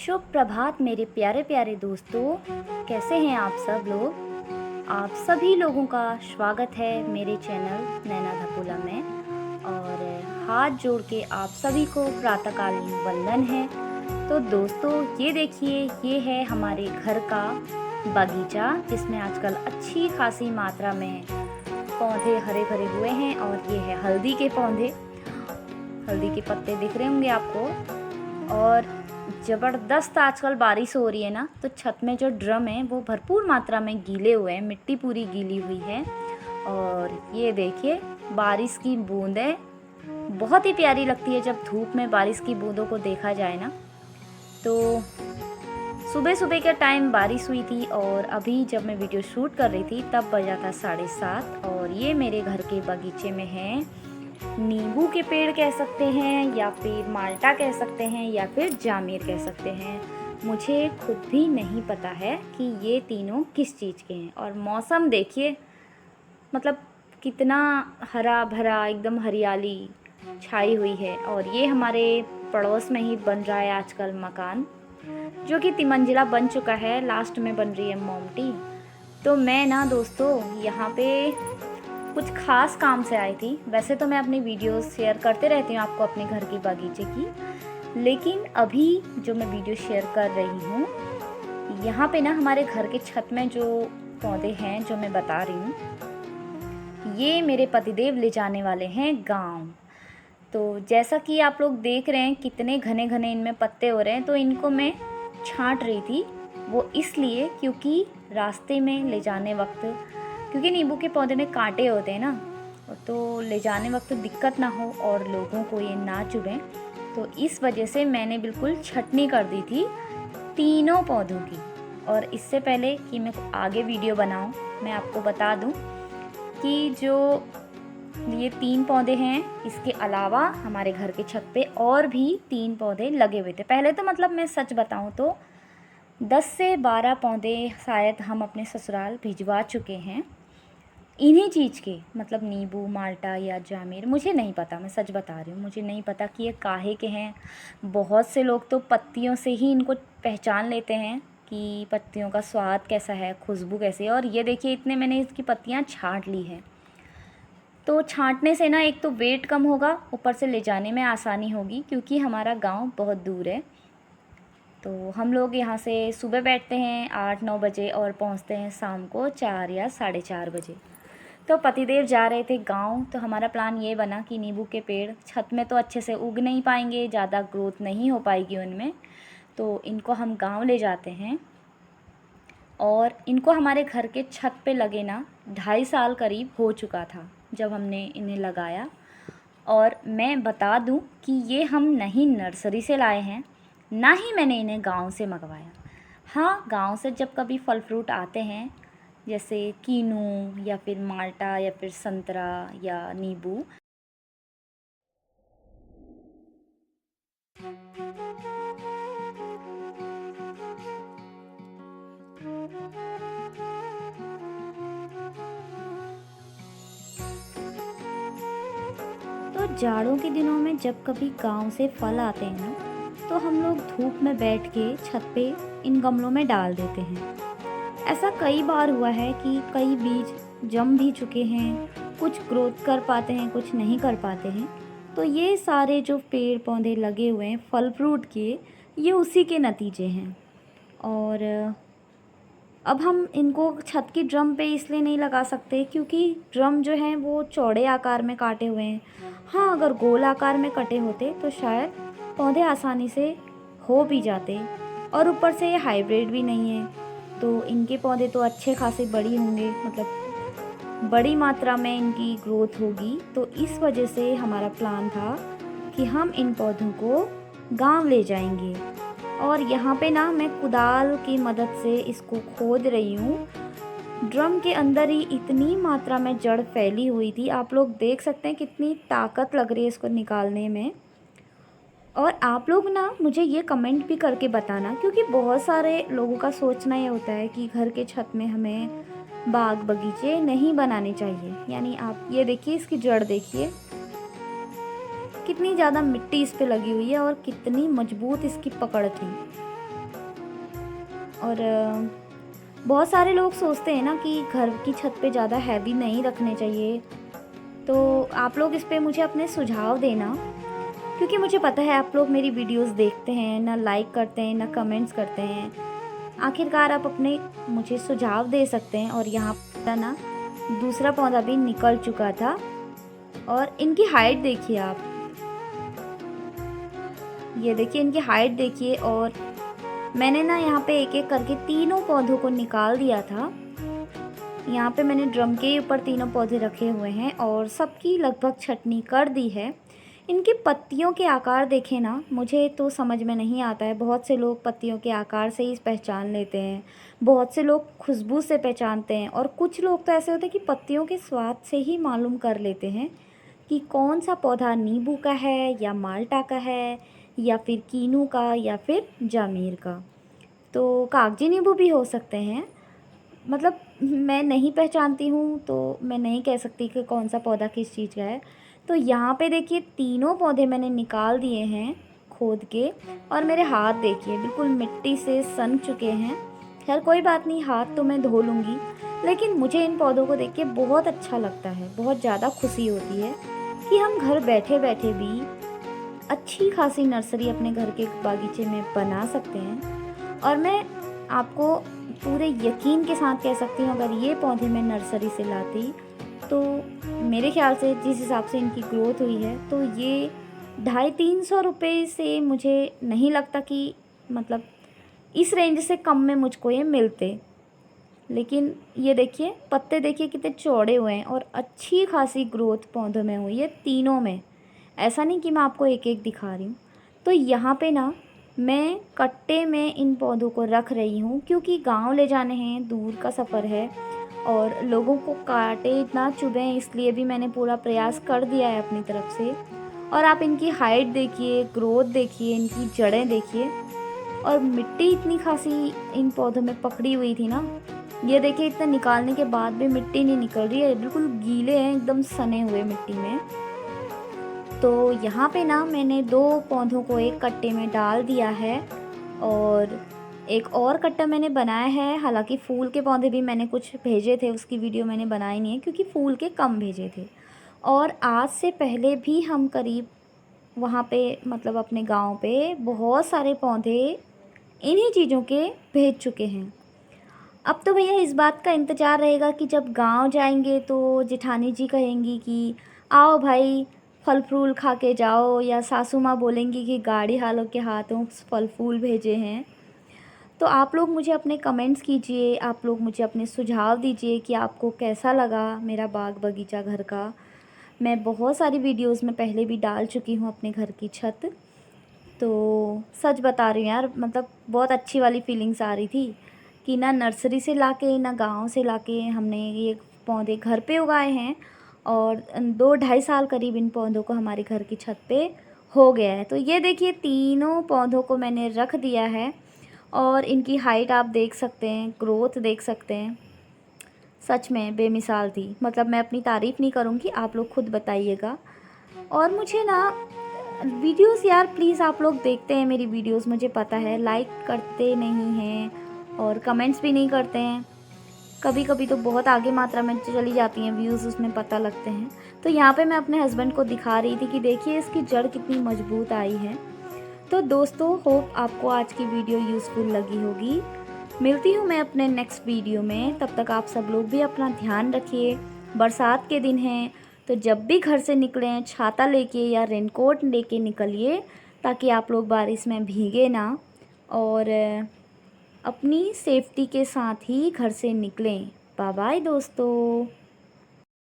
शुभ प्रभात मेरे प्यारे प्यारे दोस्तों। कैसे हैं आप सब लोग। आप सभी लोगों का स्वागत है मेरे चैनल नैना धकुला में। और हाथ जोड़ के आप सभी को प्रातःकालीन वंदन है। तो दोस्तों ये देखिए, ये है हमारे घर का बगीचा जिसमें आजकल अच्छी खासी मात्रा में पौधे हरे भरे हुए हैं। और ये है हल्दी के पौधे, हल्दी के पत्ते दिख रहे होंगे आपको। और ज़बरदस्त आजकल बारिश हो रही है ना, तो छत में जो ड्रम है वो भरपूर मात्रा में गीले हुए हैं, मिट्टी पूरी गीली हुई है। और ये देखिए बारिश की बूंदें बहुत ही प्यारी लगती है जब धूप में बारिश की बूंदों को देखा जाए ना। तो सुबह सुबह के टाइम बारिश हुई थी और अभी जब मैं वीडियो शूट कर रही थी तब बजा था 7:30। और ये मेरे घर के बगीचे में है नींबू के पेड़ कह सकते हैं, या फिर माल्टा कह सकते हैं, या फिर जामिर कह सकते हैं। मुझे खुद भी नहीं पता है कि ये तीनों किस चीज़ के हैं। और मौसम देखिए, मतलब कितना हरा भरा, एकदम हरियाली छाई हुई है। और ये हमारे पड़ोस में ही बन रहा है आजकल मकान, जो कि तिमंजिला बन चुका है, लास्ट में बन रही है मोमटी। तो मैं ना दोस्तों यहाँ पे कुछ ख़ास काम से आई थी। वैसे तो मैं अपनी वीडियोस शेयर करते रहती हूँ आपको अपने घर की बगीचे की, लेकिन अभी जो मैं वीडियो शेयर कर रही हूँ यहाँ पे ना हमारे घर के छत में जो पौधे हैं जो मैं बता रही हूँ, ये मेरे पतिदेव ले जाने वाले हैं गांव। तो जैसा कि आप लोग देख रहे हैं कितने घने घने इनमें पत्ते हो रहे हैं, तो इनको मैं छांट रही थी। वो इसलिए क्योंकि रास्ते में ले जाने वक्त, क्योंकि नींबू के पौधे में कांटे होते हैं ना, तो ले जाने वक्त दिक्कत ना हो और लोगों को ये ना चुभें, तो इस वजह से मैंने बिल्कुल छटनी कर दी थी तीनों पौधों की। और इससे पहले कि मैं आगे वीडियो बनाऊं, मैं आपको बता दूं कि जो ये 3 पौधे हैं, इसके अलावा हमारे घर के छत पे और भी 3 पौधे लगे हुए थे। पहले तो मतलब मैं सच बताऊं तो 10 से 12 पौधे शायद हम अपने ससुराल भिजवा चुके हैं इन्हीं चीज़ के, मतलब नींबू, माल्टा या जामिर। मुझे नहीं पता, मैं सच बता रही हूँ, मुझे नहीं पता कि ये काहे के हैं। बहुत से लोग तो पत्तियों से ही इनको पहचान लेते हैं कि पत्तियों का स्वाद कैसा है, खुशबू कैसी है। और ये देखिए इतने मैंने इसकी पत्तियाँ छांट ली हैं। तो छांटने से ना एक तो वेट कम होगा, ऊपर से ले जाने में आसानी होगी, क्योंकि हमारा गाँव बहुत दूर है। तो हम लोग यहाँ से सुबह बैठते हैं 8-9 बजे और पहुँचते हैं शाम को 4 या 4:30 बजे। तो पतिदेव जा रहे थे गांव, तो हमारा प्लान ये बना कि नींबू के पेड़ छत में तो अच्छे से उग नहीं पाएंगे, ज़्यादा ग्रोथ नहीं हो पाएगी उनमें, तो इनको हम गांव ले जाते हैं। और इनको हमारे घर के छत पे लगे ना 2.5 साल करीब हो चुका था जब हमने इन्हें लगाया। और मैं बता दूं कि ये हम नहीं नर्सरी से लाए हैं, ना ही मैंने इन्हें गांव से मंगवाया। हाँ, गांव से जब कभी फल फ्रूट आते हैं, जैसे कीनू या फिर माल्टा या फिर संतरा या नींबू, तो जाड़ों के दिनों में जब कभी गांव से फल आते हैं ना, तो हम लोग धूप में बैठ के छत पे इन गमलों में डाल देते हैं। ऐसा कई बार हुआ है कि कई बीज जम भी चुके हैं, कुछ ग्रोथ कर पाते हैं, कुछ नहीं कर पाते हैं। तो ये सारे जो पेड़ पौधे लगे हुए हैं फल फ्रूट के, ये उसी के नतीजे हैं। और अब हम इनको छत की ड्रम पे इसलिए नहीं लगा सकते क्योंकि ड्रम जो हैं वो चौड़े आकार में काटे हुए हैं। हाँ, अगर गोल आकार में कटे होते तो शायद पौधे आसानी से हो भी जाते। और ऊपर से ये हाइब्रिड भी नहीं है, तो इनके पौधे तो अच्छे खासे बड़ी होंगे, मतलब बड़ी मात्रा में इनकी ग्रोथ होगी। तो इस वजह से हमारा प्लान था कि हम इन पौधों को गांव ले जाएंगे। और यहाँ पे ना मैं कुदाल की मदद से इसको खोद रही हूँ। ड्रम के अंदर ही इतनी मात्रा में जड़ फैली हुई थी, आप लोग देख सकते हैं कितनी ताकत लग रही है इसको निकालने में। और आप लोग ना मुझे ये कमेंट भी करके बताना, क्योंकि बहुत सारे लोगों का सोचना ये होता है कि घर के छत में हमें बाग बगीचे नहीं बनाने चाहिए। यानी आप ये देखिए, इसकी जड़ देखिए कितनी ज़्यादा मिट्टी इस पे लगी हुई है और कितनी मजबूत इसकी पकड़ थी। और बहुत सारे लोग सोचते हैं ना कि घर की छत पे ज़्यादा हैवी नहीं रखने चाहिए। तो आप लोग इस पे मुझे अपने सुझाव देना, क्योंकि मुझे पता है आप लोग मेरी वीडियोस देखते हैं, ना लाइक करते हैं ना कमेंट्स करते हैं। आखिरकार आप अपने मुझे सुझाव दे सकते हैं। और यहाँ पर ना दूसरा पौधा भी निकल चुका था और इनकी हाइट देखिए आप, ये देखिए इनकी हाइट देखिए। और मैंने ना यहाँ पे एक एक करके तीनों पौधों को निकाल दिया था। यहाँ पे मैंने ड्रम के ऊपर तीनों पौधे रखे हुए हैं और सबकी लगभग छटनी कर दी है। इनकी पत्तियों के आकार देखें ना, मुझे तो समझ में नहीं आता है। बहुत से लोग पत्तियों के आकार से ही पहचान लेते हैं, बहुत से लोग खुशबू से पहचानते हैं, और कुछ लोग तो ऐसे होते हैं कि पत्तियों के स्वाद से ही मालूम कर लेते हैं कि कौन सा पौधा नींबू का है या माल्टा का है या फिर कीनू का या फिर जामीर का। तो कागजी नींबू भी हो सकते हैं। मतलब मैं नहीं पहचानती हूँ तो मैं नहीं कह सकती कि कौन सा पौधा किस चीज़ का है। तो यहाँ पे देखिए तीनों पौधे मैंने निकाल दिए हैं खोद के, और मेरे हाथ देखिए बिल्कुल मिट्टी से सन चुके हैं। खैर कोई बात नहीं, हाथ तो मैं धो लूँगी, लेकिन मुझे इन पौधों को देख के बहुत अच्छा लगता है, बहुत ज़्यादा खुशी होती है कि हम घर बैठे बैठे भी अच्छी खासी नर्सरी अपने घर के बागीचे में बना सकते हैं। और मैं आपको पूरे यकीन के साथ कह सकती हूँ, अगर ये पौधे मैं नर्सरी से लाती तो मेरे ख्याल से जिस हिसाब से इनकी ग्रोथ हुई है तो ये 250-300 रुपये से मुझे नहीं लगता कि मतलब इस रेंज से कम में मुझको ये मिलते। लेकिन ये देखिए पत्ते देखिए कितने चौड़े हुए हैं और अच्छी खासी ग्रोथ पौधों में हुई है तीनों में। ऐसा नहीं कि मैं आपको एक एक दिखा रही हूँ। तो यहाँ पे ना मैं कट्टे में इन पौधों को रख रही हूँ, क्योंकि गांव ले जाने हैं, दूर का सफ़र है और लोगों को कांटे ना चुभें, इसलिए भी मैंने पूरा प्रयास कर दिया है अपनी तरफ से। और आप इनकी हाइट देखिए, ग्रोथ देखिए, इनकी जड़ें देखिए, और मिट्टी इतनी खासी इन पौधों में पकड़ी हुई थी ना। ये देखिए इतना निकालने के बाद भी मिट्टी नहीं निकल रही है, बिल्कुल गीले हैं, एकदम सने हुए मिट्टी में। तो यहाँ पे ना मैंने 2 पौधों को एक कट्टे में डाल दिया है और एक और कट्टा मैंने बनाया है। हालांकि फूल के पौधे भी मैंने कुछ भेजे थे, उसकी वीडियो मैंने बनाई नहीं है क्योंकि फूल के कम भेजे थे। और आज से पहले भी हम करीब वहाँ पे मतलब अपने गांव पे बहुत सारे पौधे इन्हीं चीज़ों के भेज चुके हैं। अब तो भैया इस बात का इंतज़ार रहेगा कि जब गांव जाएंगे तो जेठानी जी कहेंगी कि आओ भाई फल फूल खा के जाओ, या सासू माँ बोलेंगी कि गाड़ी हालों के हाथों फल फूल भेजे हैं। तो आप लोग मुझे अपने कमेंट्स कीजिए, आप लोग मुझे अपने सुझाव दीजिए कि आपको कैसा लगा मेरा बाग बगीचा घर का। मैं बहुत सारी वीडियोस में पहले भी डाल चुकी हूँ अपने घर की छत। तो सच बता रही हूँ यार, मतलब बहुत अच्छी वाली फीलिंग्स आ रही थी कि ना नर्सरी से लाके ना गांव से लाके हमने ये पौधे घर पे उगाए हैं, और 2-2.5 साल करीब इन पौधों को हमारे घर की छत पे हो गया है। तो ये देखिए तीनों पौधों को मैंने रख दिया है और इनकी हाइट आप देख सकते हैं, ग्रोथ देख सकते हैं। सच में बेमिसाल थी, मतलब मैं अपनी तारीफ़ नहीं करूँगी, आप लोग खुद बताइएगा। और मुझे ना वीडियोस यार प्लीज़ आप लोग देखते हैं मेरी वीडियोस, मुझे पता है, लाइक करते नहीं हैं और कमेंट्स भी नहीं करते हैं। कभी कभी तो बहुत आगे मात्रा में चली जाती हैं व्यूज़, उसमें पता लगते हैं। तो यहाँ पे मैं अपने हस्बैंड को दिखा रही थी कि देखिए इसकी जड़ कितनी मजबूत आई है। तो दोस्तों होप आपको आज की वीडियो यूज़फुल लगी होगी। मिलती हूँ मैं अपने नेक्स्ट वीडियो में, तब तक आप सब लोग भी अपना ध्यान रखिए। बरसात के दिन हैं तो जब भी घर से निकलें छाता लेके या रेनकोट लेके निकलिए, ताकि आप लोग बारिश में भीगे ना, और अपनी सेफ्टी के साथ ही घर से निकलें। बाय बाय दोस्तों।